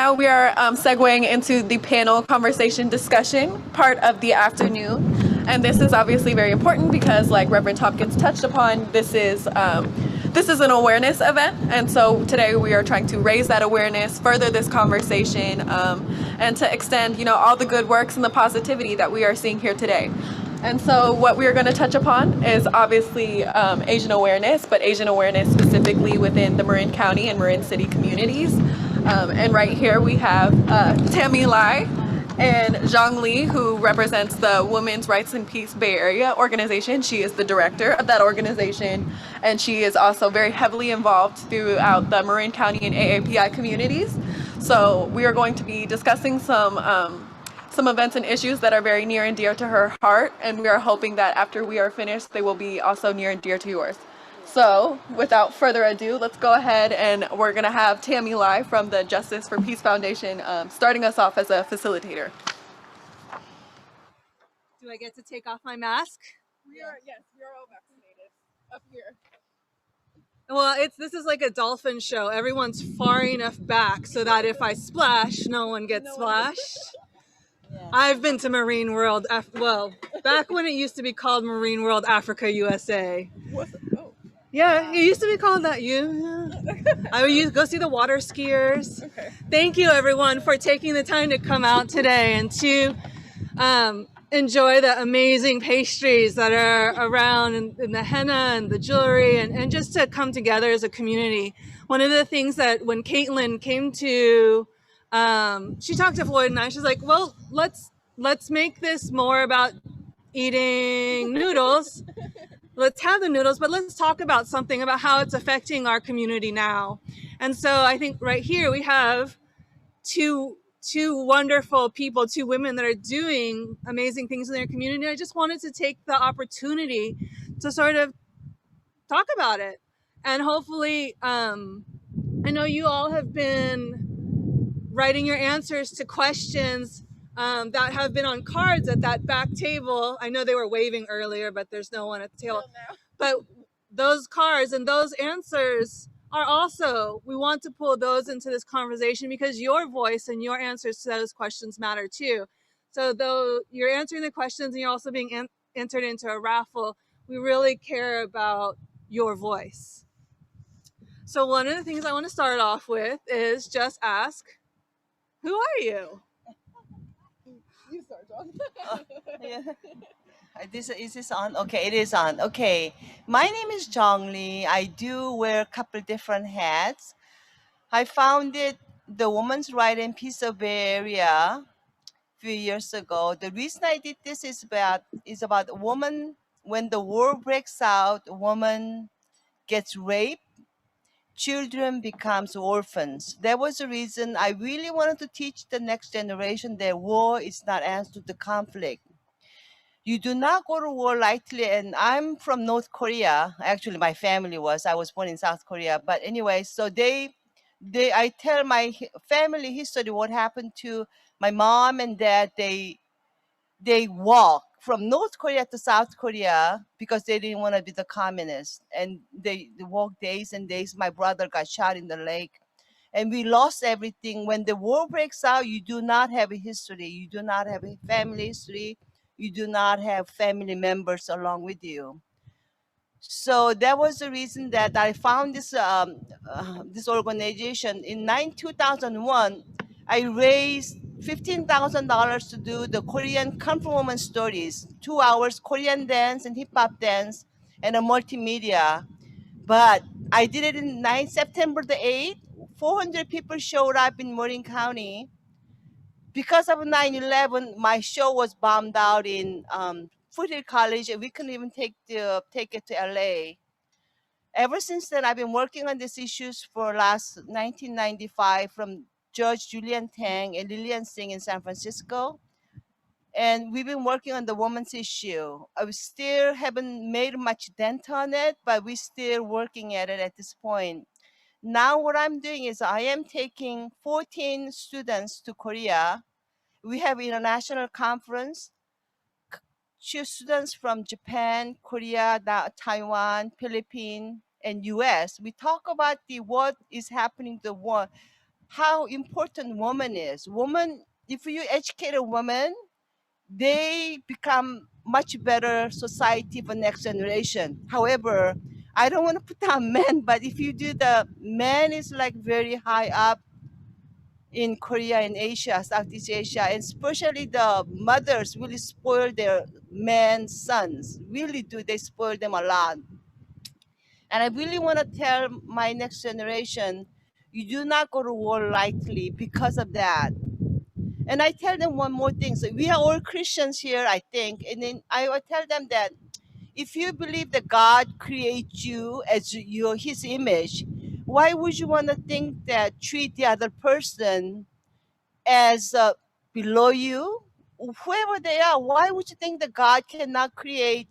now we are segueing into the panel conversation discussion part of the afternoon. And this is obviously very important because, like Reverend Tompkins touched upon, this is an awareness event. And so today we are trying to raise that awareness, further this conversation, and to extend, all the good works and the positivity that we are seeing here today. And so what we are going to touch upon is obviously Asian awareness, but Asian awareness specifically within the Marin County and Marin City communities. And right here we have Tammy Lai and Jong Lee, who represents the Women's Rights and Peace Bay Area organization. She is the director of that organization, and she is also very heavily involved throughout the Marin County and AAPI communities. So we are going to be discussing some events and issues that are very near and dear to her heart, and we are hoping that after we are finished, they will be also near and dear to yours. So without further ado, let's go ahead and we're going to have Tammy Lai from the Justice for Peace Foundation starting us off as a facilitator. Do I get to take off my mask? Yes, we are all vaccinated up here. Well, this is like a dolphin show. Everyone's far enough back so that if I splash, no one gets splashed. Yeah. I've been to Marine World, back when it used to be called Marine World Africa USA. Oh. Yeah, it used to be called that. I would go see the water skiers. Okay. Thank you, everyone, for taking the time to come out today and to enjoy the amazing pastries that are around and the henna and the jewelry and just to come together as a community. One of the things that when Caitlyn came to, she talked to Floyd and I, she's like, well, let's make this more about eating noodles. Let's have the noodles, but let's talk about something about how it's affecting our community now. And so I think right here we have two wonderful people, two women that are doing amazing things in their community. I just wanted to take the opportunity to sort of talk about it. And hopefully, I know you all have been writing your answers to questions that have been on cards at that back table. I know they were waving earlier, but there's no one at the table. But those cards and those answers are also, we want to pull those into this conversation because your voice and your answers to those questions matter too. So though you're answering the questions and you're also being entered into a raffle, we really care about your voice. So one of the things I want to start off with is just ask, who are you? You start, John. Yeah. Is this on? Okay, it is on. Okay, my name is Jong Lee. I do wear a couple different hats. I founded the Women's Right and Peace of Bay Area a few years ago. The reason I did this is about a woman. When the war breaks out, a woman gets raped, children becomes orphans. That was the reason I really wanted to teach the next generation that war is not answer to the conflict. You do not go to war lightly, and I'm from North Korea. Actually, my family was. I was born in South Korea. But anyway, so I tell my family history, what happened to my mom and dad. They walked from North Korea to South Korea because they didn't want to be the communists. And they walked days and days. My brother got shot in the leg. And we lost everything. When the war breaks out, you do not have a history. You do not have a family history. You do not have family members along with you. So that was the reason that I found this organization. In 2001, I raised $15,000 to do the Korean Comfort Woman Stories, 2 hours Korean dance and hip hop dance and a multimedia. But I did it in September the 8th. 400 people showed up in Marin County. Because of 9/11, my show was bombed out in Foothill College, and we couldn't even take it to LA. Ever since then, I've been working on these issues for last 1995 from Judge Julian Tang and Lillian Singh in San Francisco. And we've been working on the woman's issue. I still haven't made much dent on it, but we're still working at it at this point. Now what I'm doing is I am taking 14 students to Korea. We have international conference. Choose students from Japan, Korea, Taiwan, Philippines, and US. We talk about what is happening to the war, how important woman is. Woman, if you educate a woman, they become much better society for next generation. However, I don't want to put down men, but if you do, the man is like very high up in Korea and Asia, Southeast Asia, and especially the mothers really spoil their men sons. Really do, they spoil them a lot. And I really want to tell my next generation, you do not go to war lightly because of that. And I tell them one more thing. So we are all Christians here, I think. And then I will tell them that if you believe that God creates you as your his image, why would you want to think that treat the other person as below you? Whoever they are, why would you think that God cannot create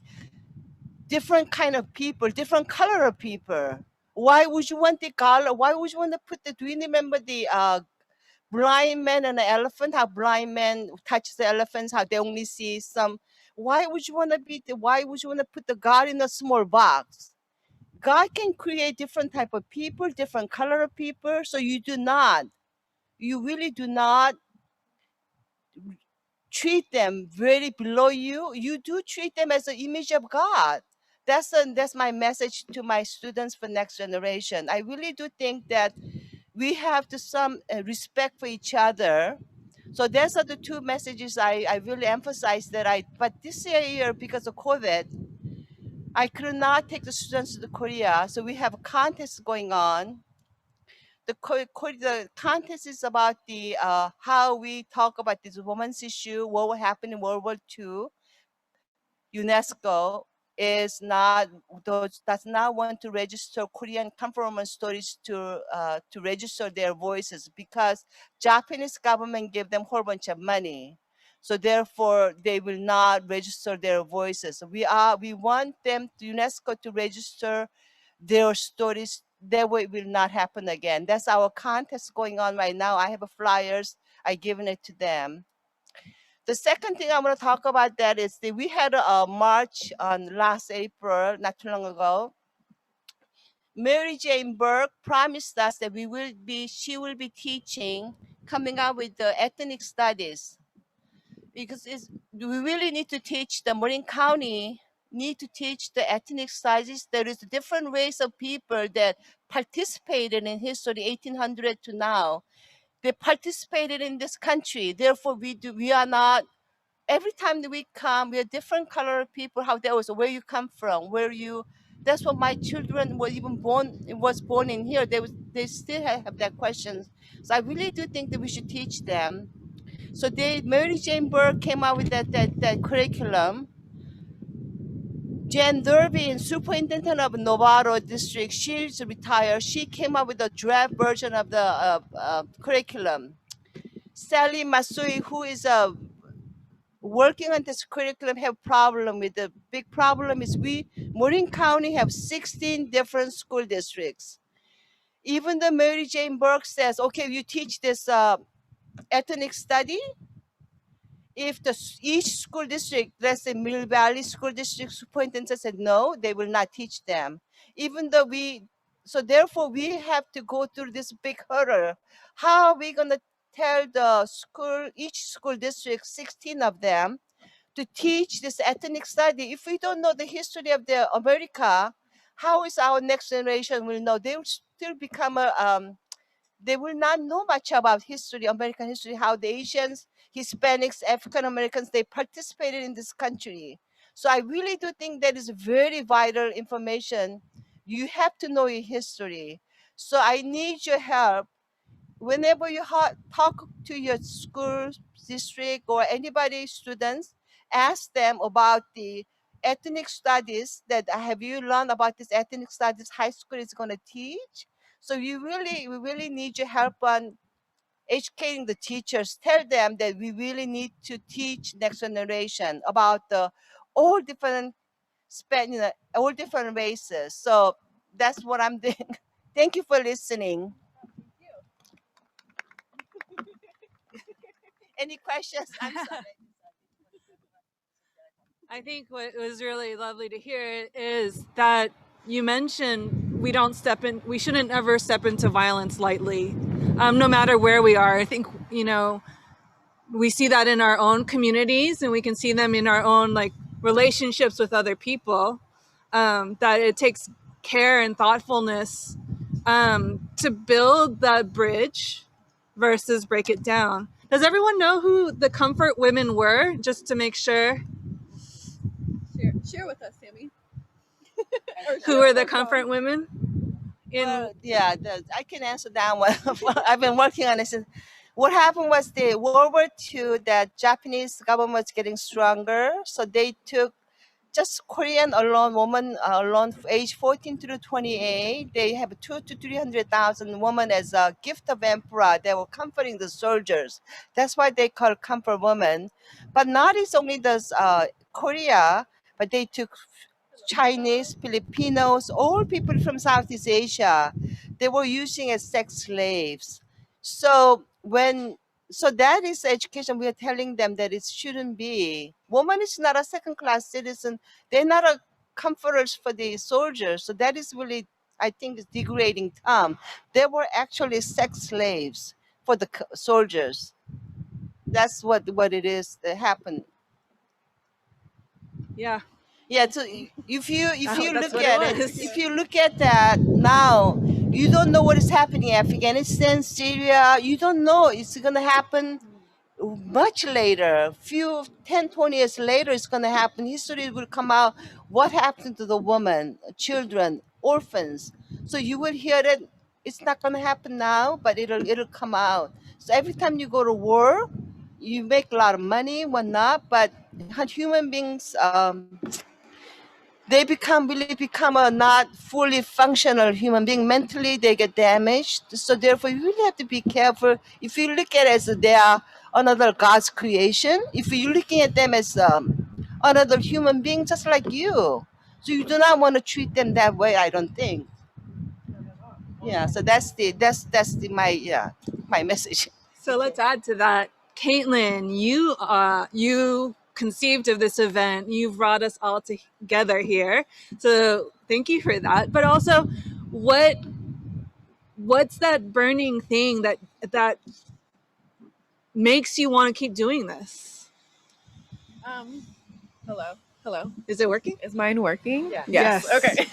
different kind of people, different color of people? Why would you want the color? Why would you want to put the? Do you remember the blind man and the elephant? How blind men touch the elephants? How they only see some. Why would you want to be? Why would you want to put the God in a small box? God can create different type of people, different color of people. So you do not. You really do not treat them very below you. You do treat them as an image of God. That's my message to my students for next generation. I really do think that we have to some respect for each other. So those are the two messages I really emphasize that but this year because of COVID, I could not take the students to Korea. So we have a contest going on. The contest is about the how we talk about this women's issue, what will happen in World War II. UNESCO does not want to register Korean conformance stories to register their voices because Japanese government gave them a whole bunch of money. So therefore, they will not register their voices. We want them UNESCO to register their stories. That way, it will not happen again. That's our contest going on right now. I have a flyers. I given it to them. The second thing I want to talk about that is that we had a march on last April, not too long ago. Mary Jane Burke promised us that she will be teaching, coming out with the ethnic studies, because we really need to teach the Marin County, need to teach the ethnic studies. There is different race of people that participated in history, 1800 to now. They participated in this country. Therefore, we are not every time that we come, we are different color of people, how they was, where you come from, that's what my children were even born in here. They still have that questions. So I really do think that we should teach them. So Mary Jane Burke came out with that curriculum. Jan Durbin, superintendent of Novato district, she's retired. She came up with a draft version of the curriculum. Sally Masui, who is working on this curriculum, have problem with the big problem is Marin County have 16 different school districts. Even the Mary Jane Burke says, okay, you teach this ethnic study. If each school district, let's say Mill Valley School District superintendent said no, they will not teach them. Even though so therefore we have to go through this big hurdle. How are we gonna tell each school district, 16 of them, to teach this ethnic study? If we don't know the history of the America, how is our next generation will know? They will still become they will not know much about history, American history, how the Asians, Hispanics, African Americans, they participated in this country. So I really do think that is very vital information. You have to know your history. So I need your help whenever you talk to your school district or anybody, students, ask them about the ethnic studies. That have you learned about this ethnic studies high school is going to teach? So we really need your help on educating the teachers. Tell them that we really need to teach next generation about the all different all different races. So that's what I'm doing. Thank you for listening. Any questions? I'm sorry. I think what was really lovely to hear is that you mentioned we shouldn't ever step into violence lightly. no matter where we are. I think, we see that in our own communities, and we can see them in our own like relationships with other people, that it takes care and thoughtfulness to build that bridge versus break it down. Does everyone know who the comfort women were, just to make sure? Share with us, Tammy. Who were the comfort women? Yeah, I can answer that one. I've been working on it since. What happened was the World War II, that Japanese government was getting stronger, so they took just Korean alone woman alone age 14 to 28. They have 2 to 300,000 women as a gift of emperor. They were comforting the soldiers. That's why they call comfort women. But not it's only the Korea, but they took Chinese, Filipinos, all people from Southeast Asia. They were using as sex slaves. So so that is education. We are telling them that it shouldn't be. Woman is not a second class citizen. They're not a comforters for the soldiers. So that is really, I think, is degrading term. They were actually sex slaves for the soldiers. That's what it is that happened. Yeah. Yeah, so if you That's look what at it it, was. if you look at that now, you don't know what is happening in Afghanistan, Syria. You don't know it's gonna happen much later. Few 10, 20 years later, it's gonna happen. History will come out. What happened to the woman, children, orphans? So you will hear that it's not gonna happen now, but it'll come out. So every time you go to war, you make a lot of money, whatnot, but human beings. They become a not fully functional human being. Mentally they get damaged, so therefore you really have to be careful. If you look at it as they are another God's creation, if you're looking at them as another human being just like you, so you do not want to treat them that way, I don't think. Yeah, so that's my, yeah, my message. So let's add to that. Caitlyn, you conceived of this event. You've brought us all together here. So thank you for that. But also, what's that burning thing that makes you want to keep doing this? Hello. Is it working? Is mine working? Yeah. Yes. Yes. Okay.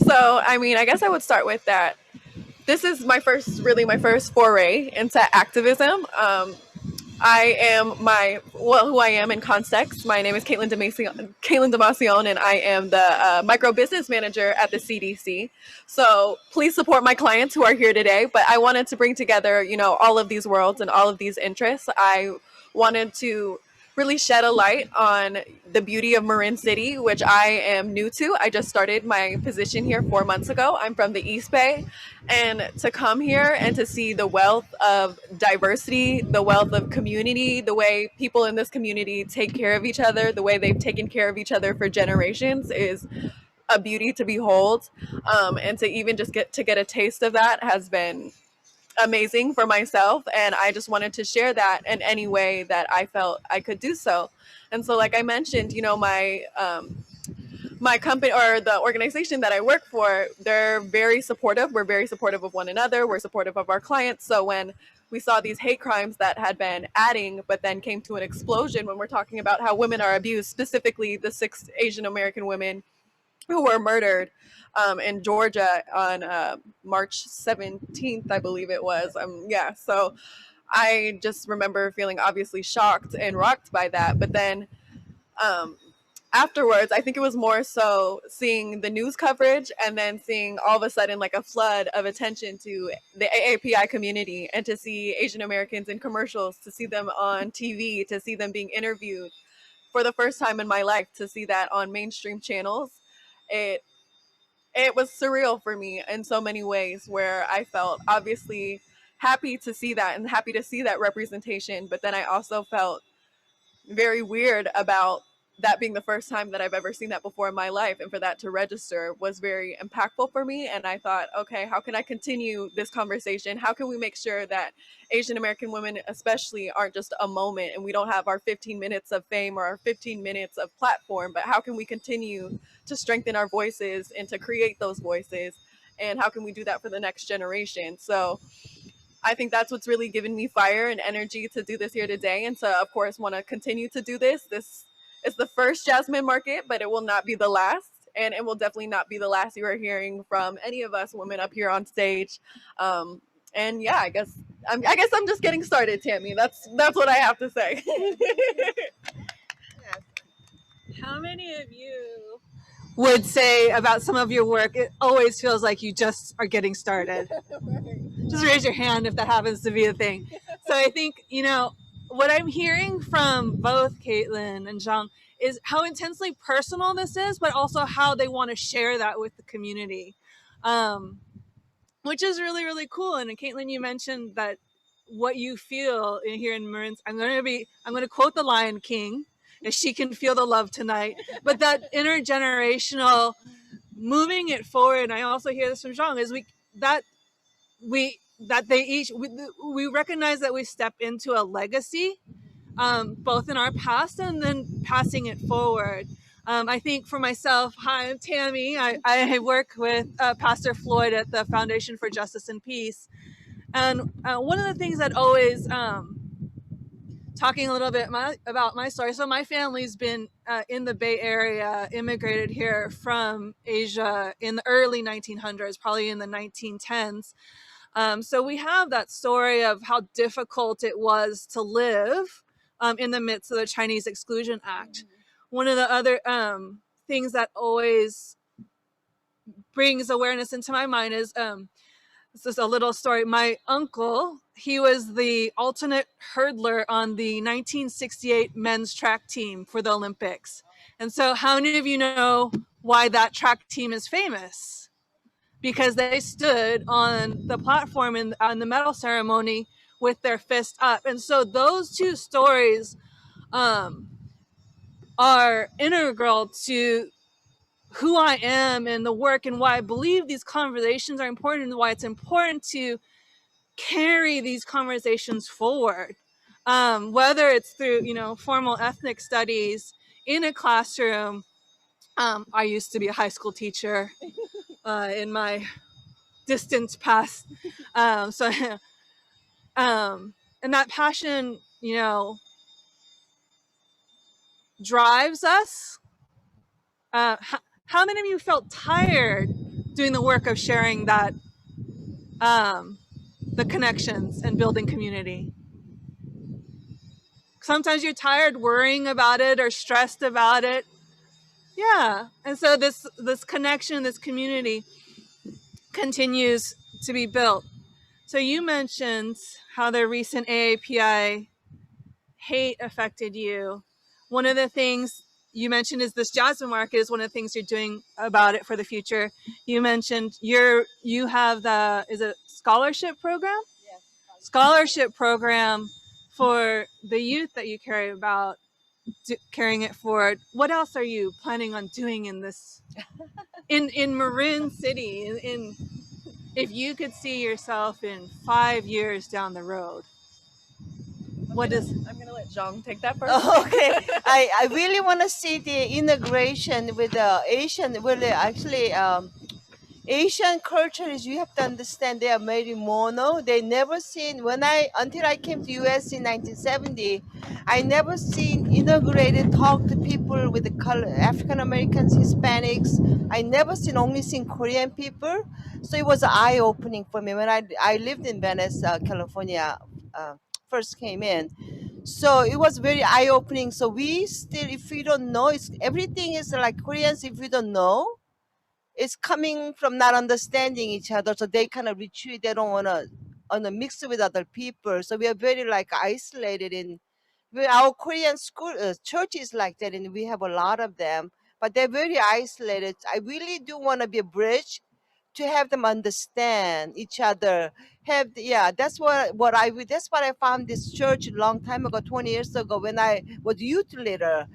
So, I mean, I guess I would start with that. This is my first foray into activism. I am who I am in context. My name is Caitilin Damacion, and I am the micro business manager at the CDC. So please support my clients who are here today. But I wanted to bring together, all of these worlds and all of these interests. I wanted to really shed a light on the beauty of Marin City, which I am new to. I just started my position here 4 months ago. I'm from the East Bay, and to come here and to see the wealth of diversity, the wealth of community, the way people in this community take care of each other, the way they've taken care of each other for generations is a beauty to behold. And to even just get a taste of that has been amazing for myself, and I just wanted to share that in any way that I felt I could do so. And so, like I mentioned, my company or the organization that I work for, they're very supportive. We're very supportive of one another. We're supportive of our clients. So when we saw these hate crimes that had been adding, but then came to an explosion when we're talking about how women are abused, specifically the 6 Asian American women who were murdered in Georgia on March 17th, I believe it was. Yeah, so I just remember feeling obviously shocked and rocked by that. But then um, afterwards, I think it was more so seeing the news coverage and then seeing all of a sudden like a flood of attention to the AAPI community, and to see Asian Americans in commercials, to see them on TV, to see them being interviewed for the first time in my life, to see that on mainstream channels. It was surreal for me in so many ways, where I felt obviously happy to see that and happy to see that representation, but then I also felt very weird about that being the first time that I've ever seen that before in my life, and for that to register was very impactful for me. And I thought, okay, how can I continue this conversation? How can we make sure that Asian American women especially aren't just a moment, and we don't have our 15 minutes of fame or our 15 minutes of platform, but how can we continue to strengthen our voices and to create those voices, and how can we do that for the next generation? So I think that's what's really given me fire and energy to do this here today, and to, of course, want to continue to do this. This is the first Jasmine Market, but it will not be the last, and it will definitely not be the last you are hearing from any of us women up here on stage. And yeah, I guess I'm just getting started, Tammy. That's what I have to say. How many of you would say about some of your work, it always feels like you just are getting started? Just raise your hand if that happens to be a thing. So I think, what I'm hearing from both Caitlin and Zhang is how intensely personal this is, but also how they want to share that with the community, which is really, really cool. And Caitlin, you mentioned that what you feel here in Marin, I'm going to quote the Lion King, if she can feel the love tonight, but that intergenerational moving it forward. And I also hear this from Zhang, is we recognize that we step into a legacy, both in our past and then passing it forward. I think for myself, hi, I'm Tammy. I work with Pastor Floyd at the Foundation for Justice and Peace. And one of the things that always, talking a little bit about my story. So my family's been in the Bay Area, immigrated here from Asia in the early 1900s, probably in the 1910s. So we have that story of how difficult it was to live in the midst of the Chinese Exclusion Act. One of the other things that always brings awareness into my mind is this is a little story. My uncle, he was the alternate hurdler on the 1968 men's track team for the Olympics. And so how many of you know why that track team is famous? Because they stood on the platform on the medal ceremony with their fist up. And so those two stories are integral to who I am and the work, and why I believe these conversations are important, and why it's important to carry these conversations forward, whether it's through formal ethnic studies in a classroom. I used to be a high school teacher in my distant past, and that passion drives us. How many of you felt tired doing the work of sharing that, the connections and building community? Sometimes you're tired worrying about it or stressed about it. Yeah. And so this connection, this community continues to be built. So you mentioned how the recent AAPI hate affected you. One of the things you mentioned is this Jasmine Market is one of the things you're doing about it for the future. You mentioned you have is it scholarship program? Yes. Scholarship program for the youth that you care about, carrying it forward. What else are you planning on doing in this, in Marin City? In if you could see yourself in 5 years down the road, I'm gonna let Zhang take that first. Okay, I really want to see the integration with the Asian. Well, actually, Asian culture is, you have to understand, they are very mono. They never seen, until I came to US in 1970, I never seen integrated talk to people with the color, African Americans, Hispanics. I never only seen Korean people. So it was eye opening for me when I lived in Venice, California, first came in. So it was very eye opening. So we still, if we don't know, everything is like Koreans. If we don't know, it's coming from not understanding each other, so they kind of retreat. They don't want to mix with other people, so we are very like isolated in our Korean school churches like that, and we have a lot of them, but they're very isolated. I really do want to be a bridge to have them understand each other. That's what I found this church a long time ago, 20 years ago, when I was youth leader.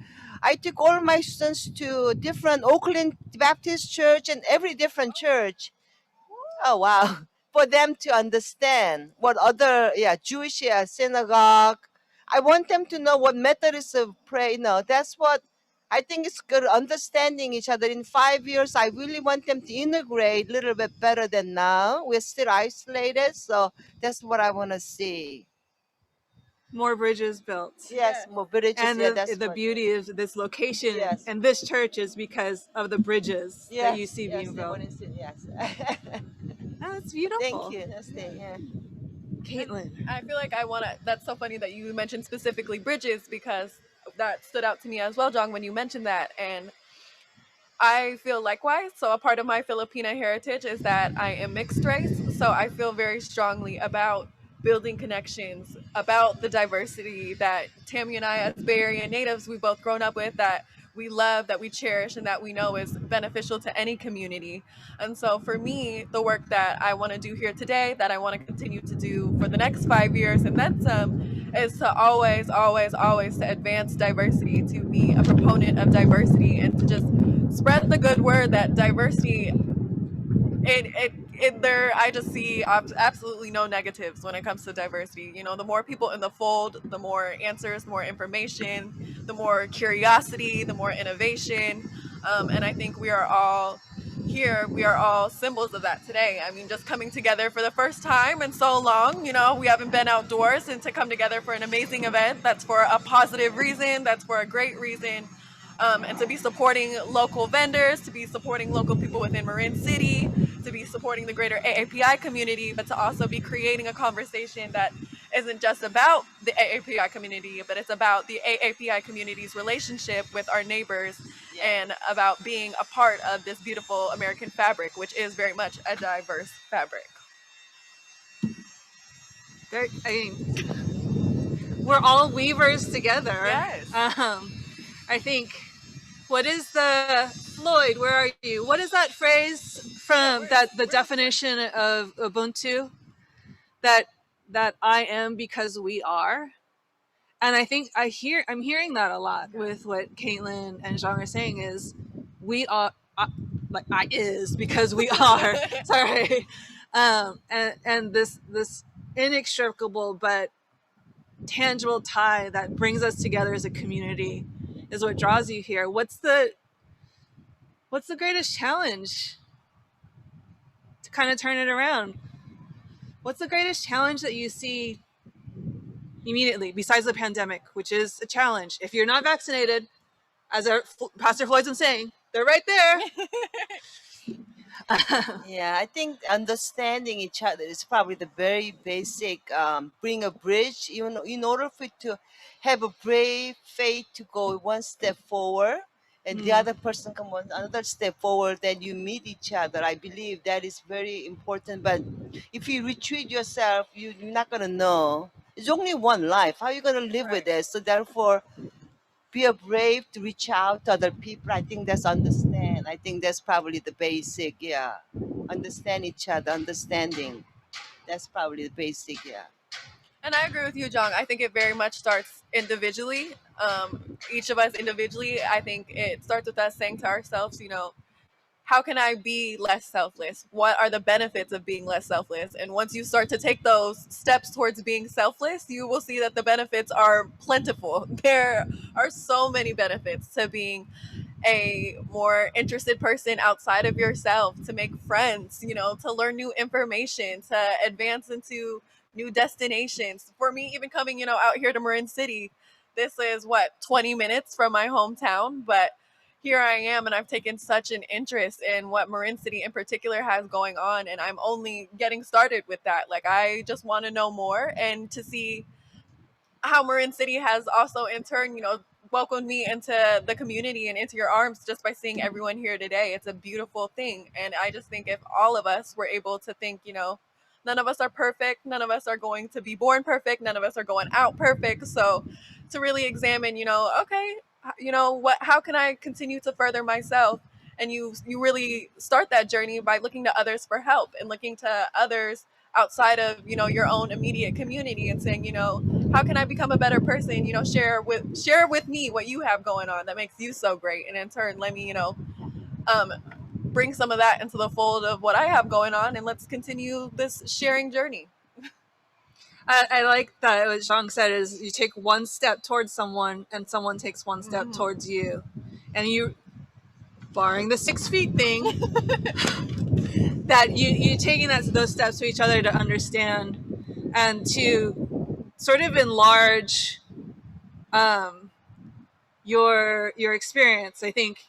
I took all my students to different Oakland Baptist church and every different church. Oh wow. For them to understand what other Jewish synagogue. I want them to know what Methodists of pray. That's what I think it's good understanding each other. In 5 years, I really want them to integrate a little bit better than now. We're still isolated, so that's what I want to see. More bridges built. Yes, more bridges. And Yeah, that's the what. beauty of this location Yes. and this church is because of the bridges that you see being built. Yes. That's beautiful. Thank you. That's it. Yeah. Caitlin. I feel like I want to. That's so funny that you mentioned specifically bridges because that stood out to me as well, Jong, when you mentioned that. And I feel likewise. So a part of my Filipina heritage is that I am mixed race. So I feel very strongly about building connections, about the diversity that Tammy and I, as Bay Area natives, we've both grown up with, that we love, that we cherish, and that we know is beneficial to any community. And so for me, the work that I want to do here today, that I want to continue to do for the next 5 years and then some, is to always, always, always to advance diversity, to be a proponent of diversity, and to just spread the good word that diversity, there, I just see absolutely no negatives when it comes to diversity. You know, the more people in the fold, the more answers, more information, the more curiosity, the more innovation. And I think we are all here, we are all symbols of that today. I mean, just coming together for the first time in so long, you know, we haven't been outdoors, and to come together for an amazing event that's for a positive reason, that's for a great reason. And to be supporting local vendors, to be supporting local people within Marin City, to be supporting the greater AAPI community, but to also be creating a conversation that isn't just about the AAPI community, but it's about the AAPI community's relationship with our neighbors, and about being a part of this beautiful American fabric, which is very much a diverse fabric. I mean, we're all weavers together. Yes. I think, what is the, Floyd, where are you? What is that phrase from the definition of Ubuntu? That I am because we are. And I think I'm hearing that a lot with what Caitlin and Jean are saying is we are, like I is because we are. Sorry. And this inextricable but tangible tie that brings us together as a community is what draws you here. What's the greatest challenge to kind of turn it around? What's the greatest challenge that you see immediately besides the pandemic, which is a challenge? If you're not vaccinated, as Pastor Floyd's been saying, they're right there. Yeah, I think understanding each other is probably the very basic. Bring a bridge. You know, in order for you to have a brave faith to go one step forward, and the other person come on another step forward, then you meet each other. I believe that is very important. But if you retreat yourself, you're not gonna know. It's only one life. How are you gonna live with it? So therefore, be a brave to reach out to other people. I think that's understand. I think that's probably the basic. Yeah, understand each other, understanding. That's probably the basic. Yeah. And I agree with you, Jong. I think it very much starts individually. Each of us individually, I think it starts with us saying to ourselves, you know, how can I be less selfless? What are the benefits of being less selfless? And once you start to take those steps towards being selfless, you will see that the benefits are plentiful. There are so many benefits to being a more interested person outside of yourself, to make friends, you know, to learn new information, to advance into new destinations. For me, even coming, you know, out here to Marin City, this is what, 20 minutes from my hometown, but here I am, and I've taken such an interest in what Marin City in particular has going on, and I'm only getting started with that. Like, I just want to know more, and to see how Marin City has also in turn, you know, welcomed me into the community and into your arms just by seeing everyone here today. It's a beautiful thing. And I just think if all of us were able to think, you know, none of us are perfect, none of us are going to be born perfect, none of us are going out perfect. So to really examine, you know, okay, you know, how can I continue to further myself? And you really start that journey by looking to others for help, and looking to others outside of, you know, your own immediate community, and saying, you know, how can I become a better person? You know, share with me what you have going on that makes you so great, and in turn, let me, you know, bring some of that into the fold of what I have going on, and let's continue this sharing journey. I like that what Zhang said is you take one step towards someone and someone takes one step towards you. and you, barring the 6 feet thing, that you taking those steps to each other to understand and to sort of enlarge your experience. I think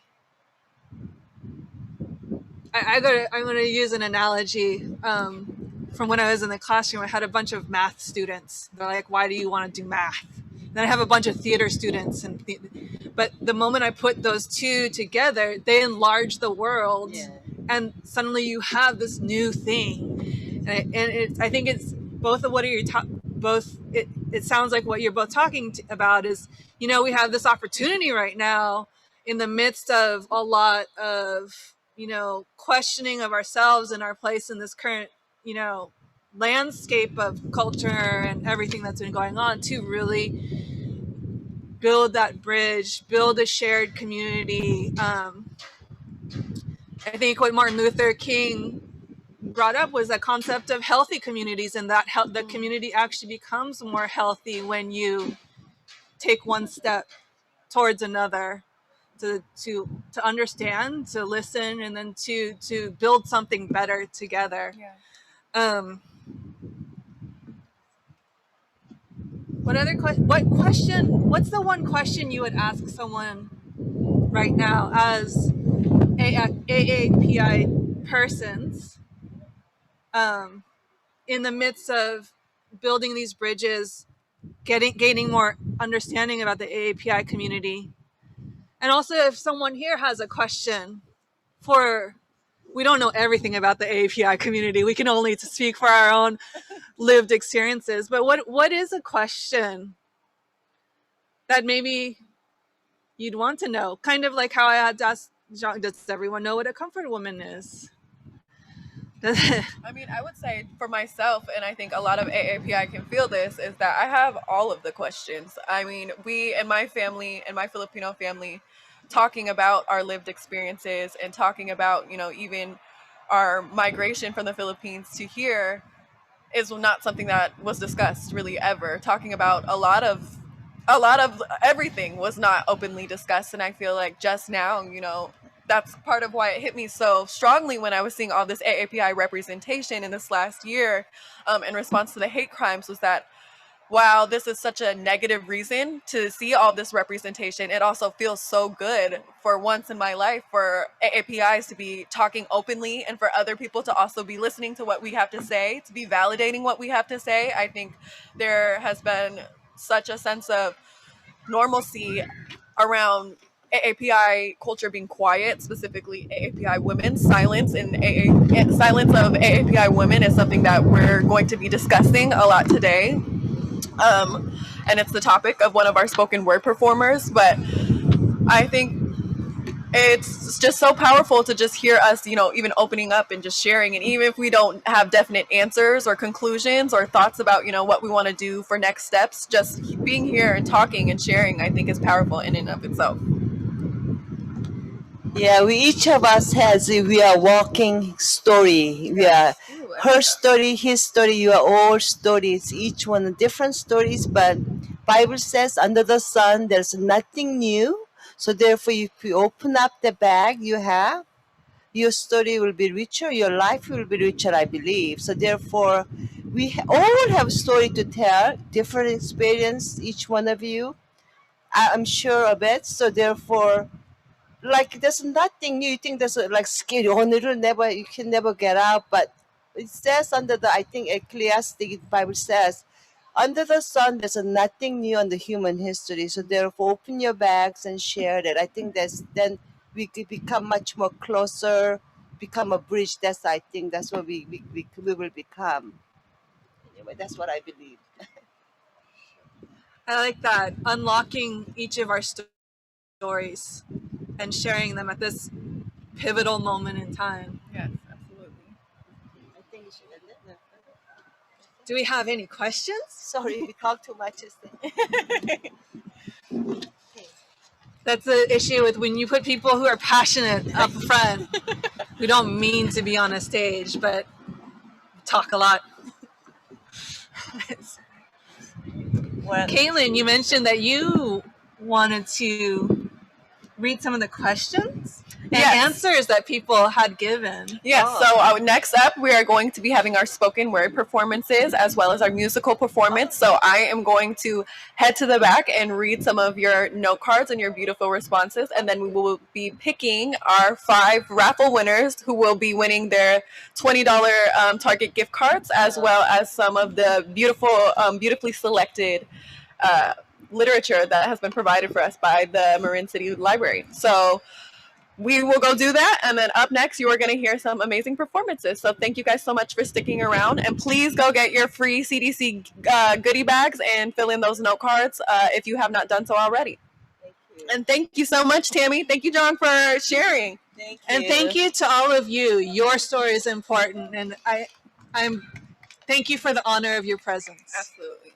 I'm going to use an analogy from when I was in the classroom. I had a bunch of math students. They're like, "Why do you want to do math?" Then I have a bunch of theater students, but the moment I put those two together, they enlarge the world, and suddenly you have this new thing. I think it's both of what are you both. It sounds like what you're both talking about is, we have this opportunity right now in the midst of a lot of questioning of ourselves and our place in this current landscape of culture and everything that's been going on, to really build that bridge, build a shared community. I think what Martin Luther King brought up was the concept of healthy communities, and that the community actually becomes more healthy when you take one step towards another, to understand, to listen, and then to build something better together. What's the one question you would ask someone right now as AAPI persons, in the midst of building these bridges, gaining more understanding about the AAPI community? And also, if someone here has a question, we don't know everything about the AAPI community. We can only speak for our own lived experiences. But what is a question that maybe you'd want to know? Kind of like how I had to ask, does everyone know what a comfort woman is? I mean, I would say for myself, and I think a lot of AAPI can feel this, is that I have all of the questions. I mean, we and my family and my Filipino family, talking about our lived experiences and talking about, even our migration from the Philippines to here is not something that was discussed really ever. Talking about a lot of everything was not openly discussed, and I feel like just now, that's part of why it hit me so strongly when I was seeing all this AAPI representation in this last year, in response to the hate crimes, was that wow, this is such a negative reason to see all this representation. It also feels so good for once in my life for AAPIs to be talking openly and for other people to also be listening to what we have to say, to be validating what we have to say. I think there has been such a sense of normalcy around AAPI culture being quiet, specifically AAPI women. Silence silence of AAPI women is something that we're going to be discussing a lot today. And it's the topic of one of our spoken word performers. But I think it's just so powerful to just hear us, even opening up and just sharing. And even if we don't have definite answers or conclusions or thoughts about, what we want to do for next steps, just being here and talking and sharing, I think is powerful in and of itself. Yeah, each of us we are walking story. We are her story, his story, your all stories, each one different stories, but Bible says under the sun there's nothing new. So therefore, if you open up the bag you have, your story will be richer, your life will be richer, I believe. So therefore, all have story to tell, different experience, each one of you. I'm sure of it. So therefore, like there's nothing new. You think there's like scary. You can never get out. But it says under the, I think Ecclesiastic Bible says, under the sun there's nothing new on the human history. So therefore, open your bags and share that. I think then we could become much more closer, become a bridge. I think that's what we will become. Anyway, that's what I believe. I like that, unlocking each of our stories and sharing them at this pivotal moment in time. Yes, absolutely. I think you should end it. Do we have any questions? Sorry, we talk too much. That's the issue with when you put people who are passionate up front. We don't mean to be on a stage, but we talk a lot. Well, Caitlyn, you mentioned that you wanted to read some of the questions and Yes. answers that people had given. Yes, Oh. so next up, we are going to be having our spoken word performances as well as our musical performance. So I am going to head to the back and read some of your note cards and your beautiful responses. And then we will be picking our 5 raffle winners who will be winning their $20 Target gift cards, as well as some of the beautifully selected literature that has been provided for us by the Marin City Library. So we will go do that, and then up next you are going to hear some amazing performances. So thank you guys so much for sticking around, and please go get your free CDC goodie bags and fill in those note cards if you have not done so already. Thank you. And thank you so much, Tammy. Thank you, John, for sharing. Thank you. And thank you to all of you. Your story is important, and I'm thank you for the honor of your presence. Absolutely.